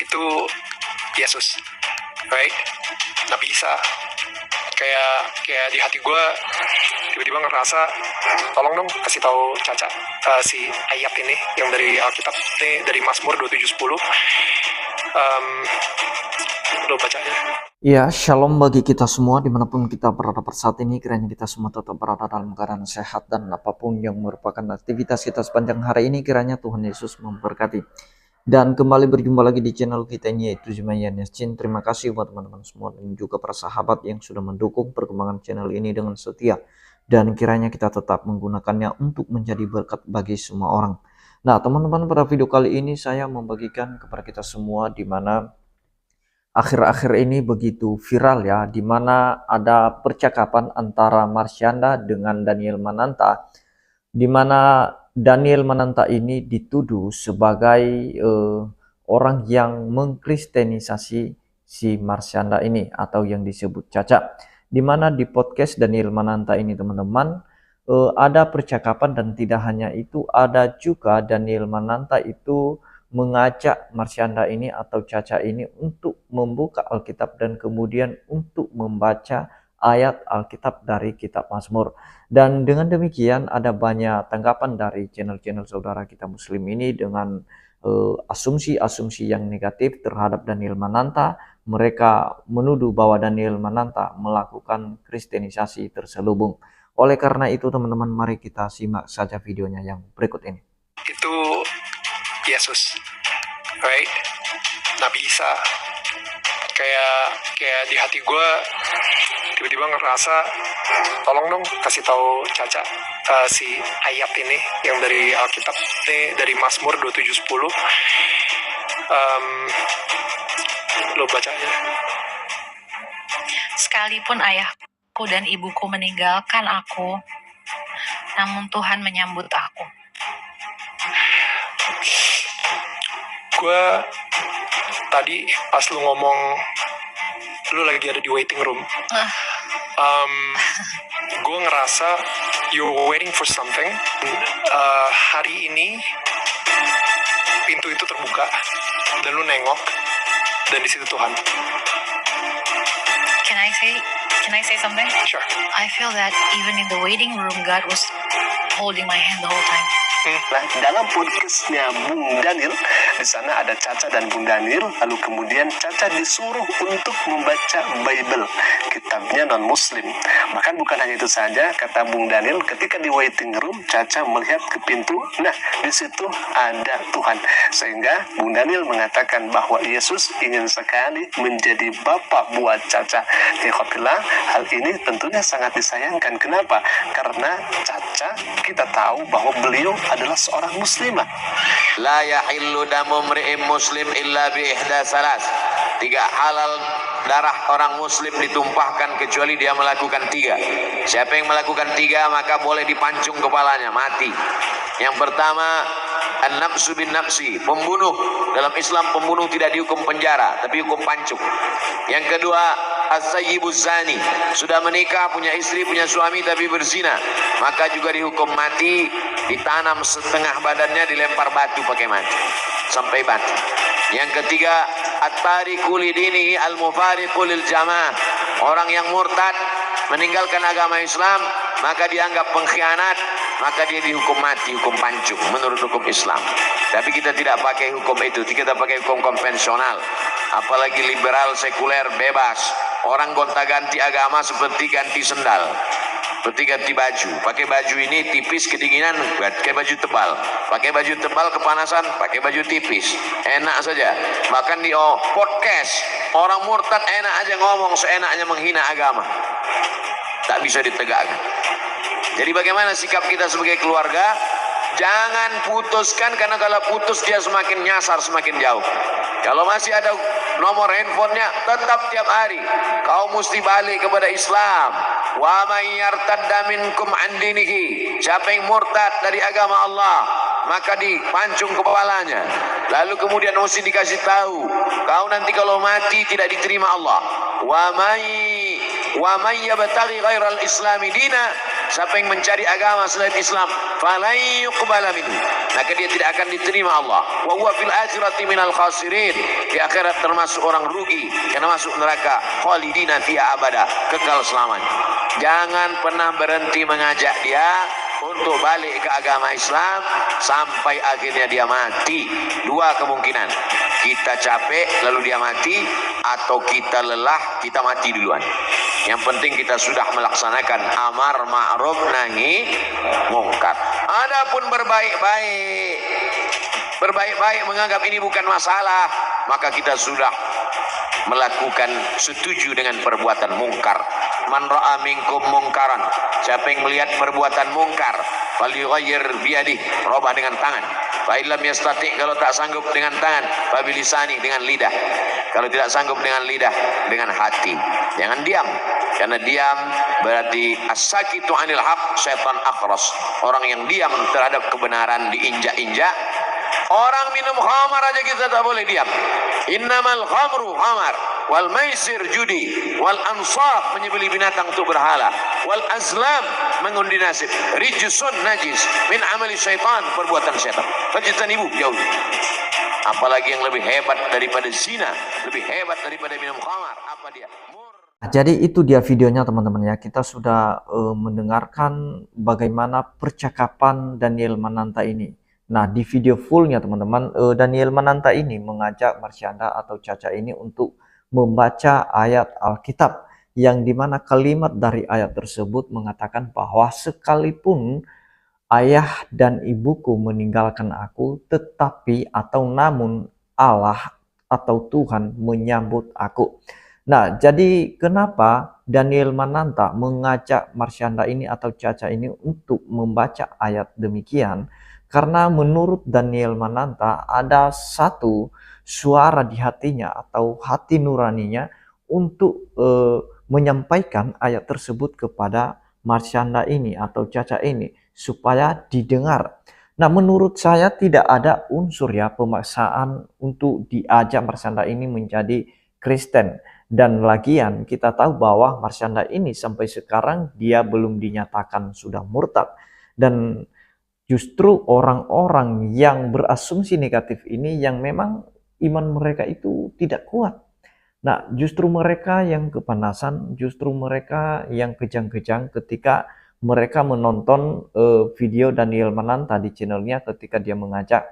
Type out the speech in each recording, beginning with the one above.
itu Yesus, right? Nabi Isa. Kayak di hati gue tiba-tiba ngerasa, tolong dong kasih tahu Caca si ayat ini yang dari Alkitab ini, dari Mazmur 27:10. Lo bacanya. Ya, shalom bagi kita semua dimanapun kita berada pada saat ini. Kiranya kita semua tetap berada dalam keadaan sehat dan apapun yang merupakan aktivitas kita sepanjang hari ini, kiranya Tuhan Yesus memberkati. Dan kembali berjumpa lagi di channel kita ini, yaitu Zumayan Yasin. Terima kasih buat teman-teman semua dan juga para sahabat yang sudah mendukung perkembangan channel ini dengan setia. Dan kiranya kita tetap menggunakannya untuk menjadi berkat bagi semua orang. Nah teman-teman, pada video kali ini saya membagikan kepada kita semua di mana akhir-akhir ini begitu viral ya, di mana ada percakapan antara Marsyanda dengan Daniel Mananta, di mana Daniel Mananta ini dituduh sebagai orang yang mengkristenisasi si Marsyanda ini atau yang disebut Caca. Di mana di podcast Daniel Mananta ini teman-teman ada percakapan, dan tidak hanya itu, ada juga Daniel Mananta itu mengajak Marsyanda ini atau Caca ini untuk membuka Alkitab dan kemudian untuk membaca ayat Alkitab dari kitab Mazmur. Dan dengan demikian ada banyak tanggapan dari channel-channel saudara kita muslim ini dengan asumsi-asumsi yang negatif terhadap Daniel Mananta. Mereka menuduh bahwa Daniel Mananta melakukan kristenisasi terselubung. Oleh karena itu teman-teman, mari kita simak saja videonya yang berikut ini. Itu Yesus, right? Nabi Isa. Kayak di hati gue tiba-tiba ngerasa, tolong dong kasih tahu Caca si ayat ini yang dari Alkitab ini, dari Mazmur 27:10. Lo bacanya. Sekalipun ayahku dan ibuku meninggalkan aku, namun Tuhan menyambut aku. Gue tadi pas lu ngomong lu lagi ada di waiting room, gue ngerasa you're waiting for something. Hari ini pintu itu terbuka dan lu nengok, dan di situ Tuhan. Can I say something? Sure. I feel that even in the waiting room, God was holding my hand the whole time. Nah, dalam podcastnya Bung Daniel, di sana ada Caca dan Bung Daniel, lalu kemudian Caca disuruh untuk membaca Bible, kitabnya non-muslim. Bahkan bukan hanya itu saja, kata Bung Daniel, ketika di waiting room, Caca melihat ke pintu, nah di situ ada Tuhan. Sehingga Bung Daniel mengatakan bahwa Yesus ingin sekali menjadi Bapa buat Caca. Ikhwatillah, hal ini tentunya sangat disayangkan. Kenapa? Karena Caca, kita tahu bahwa beliau adalah seorang muslimah. La yahillu damu mri'in muslim illa bi ihda salas. Tidak halal darah orang muslim ditumpahkan kecuali dia melakukan 3. Siapa yang melakukan 3 maka boleh dipancung kepalanya, mati. Yang pertama, an-nafsu bin nafsi, pembunuh. Dalam Islam pembunuh tidak dihukum penjara, tapi hukum pancung. Yang kedua, as-sayyibuz zani, sudah menikah, punya istri, punya suami tapi berzina, maka juga dihukum mati, ditanam setengah badannya, dilempar batu pakai mati sampai mati. Yang ketiga, at-tariqu lidinihi al-mufariqu lil jamaah, orang yang murtad meninggalkan agama Islam maka dianggap pengkhianat, maka dia dihukum mati, hukum pancung menurut hukum Islam. Tapi kita tidak pakai hukum itu, kita pakai hukum konvensional. Apalagi liberal, sekuler, bebas. Orang gonta-ganti agama seperti ganti sendal, seperti ganti baju. Pakai baju ini tipis kedinginan, pakai baju tebal. Pakai baju tebal kepanasan, pakai baju tipis. Enak saja. Bahkan di podcast, orang murtad enak aja ngomong, seenaknya menghina agama. Tak bisa ditegakkan. Jadi bagaimana sikap kita sebagai keluarga? Jangan putuskan, karena kalau putus dia semakin nyasar, semakin jauh. Kalau masih ada nomor handphonenya, tetap tiap hari kau mesti balik kepada Islam. Wa may yartadda minkum an dinihi, siapa yang murtad dari agama Allah maka dipancung kepalanya. Lalu kemudian mesti dikasih tahu, kau nanti kalau mati tidak diterima Allah. Wa may yabtaghi ghairal islami dina, siapa yang mencari agama selain Islam, falan yuqbala minhu, maka dia tidak akan diterima Allah. Wa huwa fil akhirati minal khasirin, di akhirat termasuk orang rugi karena masuk neraka khalidina fiha abada, kekal selamanya. Jangan pernah berhenti mengajak dia untuk balik ke agama Islam sampai akhirnya dia mati. Dua kemungkinan, kita capek lalu dia mati, atau kita lelah, kita mati duluan. Yang penting kita sudah melaksanakan amar ma'ruf nahi mungkar. Adapun berbaik-baik menganggap ini bukan masalah, maka kita sudah melakukan setuju dengan perbuatan mungkar. Man ra'a minkum mungkaran, siapa yang melihat perbuatan mungkar, falyughayyir biyadihi, rubah dengan tangan. Fa illam yastati, kalau tak sanggup dengan tangan, fa bilisani, dengan lidah. Kalau tidak sanggup dengan lidah, dengan hati. Jangan diam, karena diam berarti as-sakitu anil haq syaitan akhras. Orang yang diam terhadap kebenaran diinjak-injak. Orang minum khamar aja kita tak boleh diam. Innamal khamru khamar, wal maisir judi, wal ansab menyembelih binatang untuk berhala, wal azlam mengundi nasib, rijsun najis min amali syaitan, perbuatan syaitan. Fajtanibu, jauh. Apalagi yang lebih hebat daripada zina, lebih hebat daripada minum khamar, apa dia? Jadi itu dia videonya teman-teman ya. Kita sudah mendengarkan bagaimana percakapan Daniel Mananta ini. Nah, di video fullnya teman-teman, Daniel Mananta ini mengajak Marsyanda atau Caca ini untuk membaca ayat Alkitab, yang dimana kalimat dari ayat tersebut mengatakan bahwa sekalipun ayah dan ibuku meninggalkan aku, tetapi atau namun Allah atau Tuhan menyambut aku. Nah, jadi kenapa Daniel Mananta mengajak Marsyanda ini atau Caca ini untuk membaca ayat demikian? Karena menurut Daniel Mananta ada satu suara di hatinya atau hati nuraninya untuk menyampaikan ayat tersebut kepada Marsyanda ini atau Caca ini supaya didengar. Nah, menurut saya tidak ada unsur ya pemaksaan untuk diajak Marsyanda ini menjadi Kristen. Dan lagian kita tahu bahwa Marsyanda ini sampai sekarang dia belum dinyatakan sudah murtad. Dan justru orang-orang yang berasumsi negatif ini yang memang iman mereka itu tidak kuat. Nah, justru mereka yang kepanasan, justru mereka yang kejang-kejang ketika mereka menonton video Daniel Mananta di channelnya ketika dia mengajak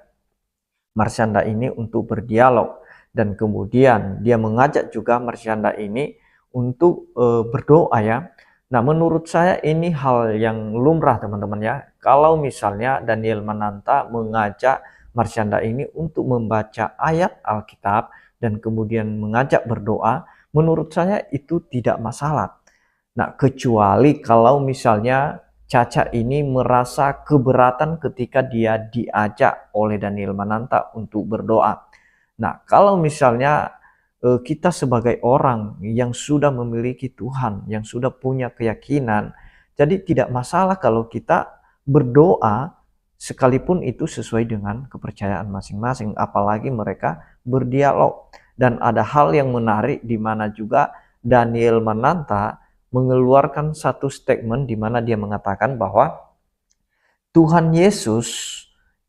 Marsyanda ini untuk berdialog. Dan kemudian dia mengajak juga Marsyanda ini untuk berdoa ya. Nah, menurut saya ini hal yang lumrah teman-teman ya. Kalau misalnya Daniel Mananta mengajak Marsyanda ini untuk membaca ayat Alkitab dan kemudian mengajak berdoa, menurut saya itu tidak masalah. Nah, kecuali kalau misalnya Caca ini merasa keberatan ketika dia diajak oleh Daniel Mananta untuk berdoa. Nah, kalau misalnya kita sebagai orang yang sudah memiliki Tuhan, yang sudah punya keyakinan, jadi tidak masalah kalau kita berdoa sekalipun itu sesuai dengan kepercayaan masing-masing, apalagi mereka berdialog. Dan ada hal yang menarik di mana juga Daniel Mananta mengeluarkan satu statement di mana dia mengatakan bahwa Tuhan Yesus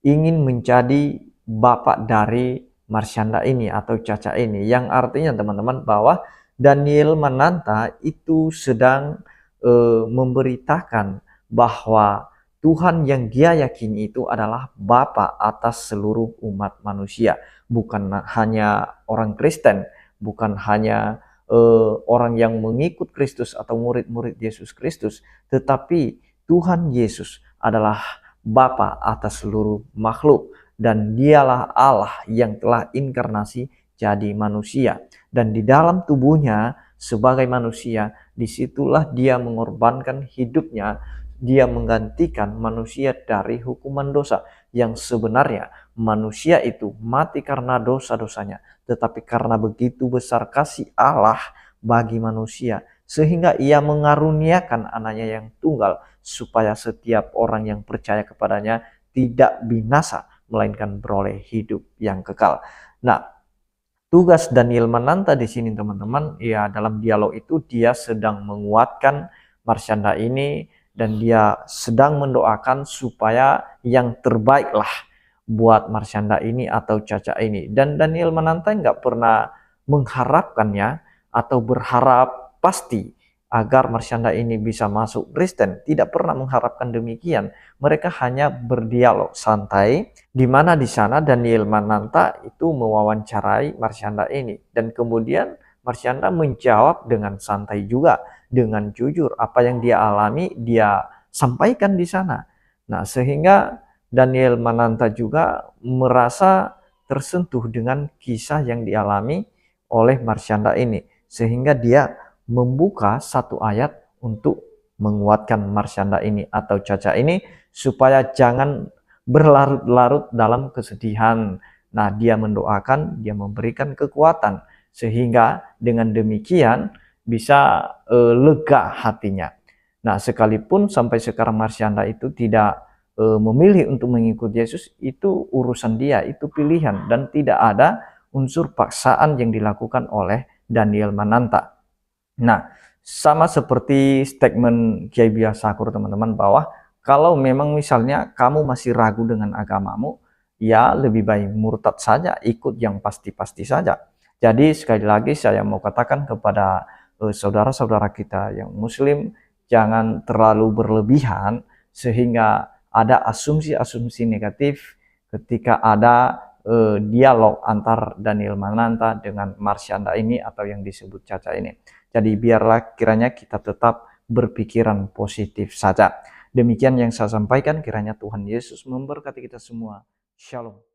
ingin menjadi Bapak dari Marsyanda ini atau Caca ini, yang artinya teman-teman bahwa Daniel Mananta itu sedang memberitakan bahwa Tuhan yang dia yakini itu adalah Bapa atas seluruh umat manusia, bukan hanya orang Kristen, bukan hanya orang yang mengikut Kristus atau murid-murid Yesus Kristus, tetapi Tuhan Yesus adalah Bapa atas seluruh makhluk. Dan dialah Allah yang telah inkarnasi jadi manusia. Dan di dalam tubuhnya sebagai manusia, disitulah dia mengorbankan hidupnya. Dia menggantikan manusia dari hukuman dosa. Yang sebenarnya manusia itu mati karena dosa-dosanya. Tetapi karena begitu besar kasih Allah bagi manusia, sehingga ia mengaruniakan anaknya yang tunggal, supaya setiap orang yang percaya kepadanya tidak binasa, melainkan beroleh hidup yang kekal. Nah, tugas Daniel Mananta di sini teman-teman, ya dalam dialog itu dia sedang menguatkan Marsyanda ini dan dia sedang mendoakan supaya yang terbaiklah buat Marsyanda ini atau Caca ini. Dan Daniel Mananta nggak pernah mengharapkannya atau berharap pasti agar Marsyanda ini bisa masuk Kristen. Tidak pernah mengharapkan demikian. Mereka hanya berdialog santai, di mana di sana Daniel Mananta itu mewawancarai Marsyanda ini. Dan kemudian Marsyanda menjawab dengan santai juga, dengan jujur. Apa yang dia alami, dia sampaikan di sana. Nah, sehingga Daniel Mananta juga merasa tersentuh dengan kisah yang dialami oleh Marsyanda ini, sehingga dia membuka satu ayat untuk menguatkan Marsyanda ini atau Caca ini supaya jangan berlarut-larut dalam kesedihan. Nah, dia mendoakan, dia memberikan kekuatan sehingga dengan demikian bisa lega hatinya. Nah, sekalipun sampai sekarang Marsyanda itu tidak memilih untuk mengikuti Yesus, itu urusan dia, itu pilihan, dan tidak ada unsur paksaan yang dilakukan oleh Daniel Mananta. Nah, sama seperti statement Kiai Buya Syakur teman-teman, bahwa kalau memang misalnya kamu masih ragu dengan agamamu, ya lebih baik murtad saja, ikut yang pasti-pasti saja. Jadi sekali lagi saya mau katakan kepada saudara-saudara kita yang muslim, jangan terlalu berlebihan sehingga ada asumsi-asumsi negatif ketika ada dialog antar Daniel Mananta dengan Marsyanda ini atau yang disebut Caca ini. Jadi biarlah kiranya kita tetap berpikiran positif saja. Demikian yang saya sampaikan, kiranya Tuhan Yesus memberkati kita semua. Shalom.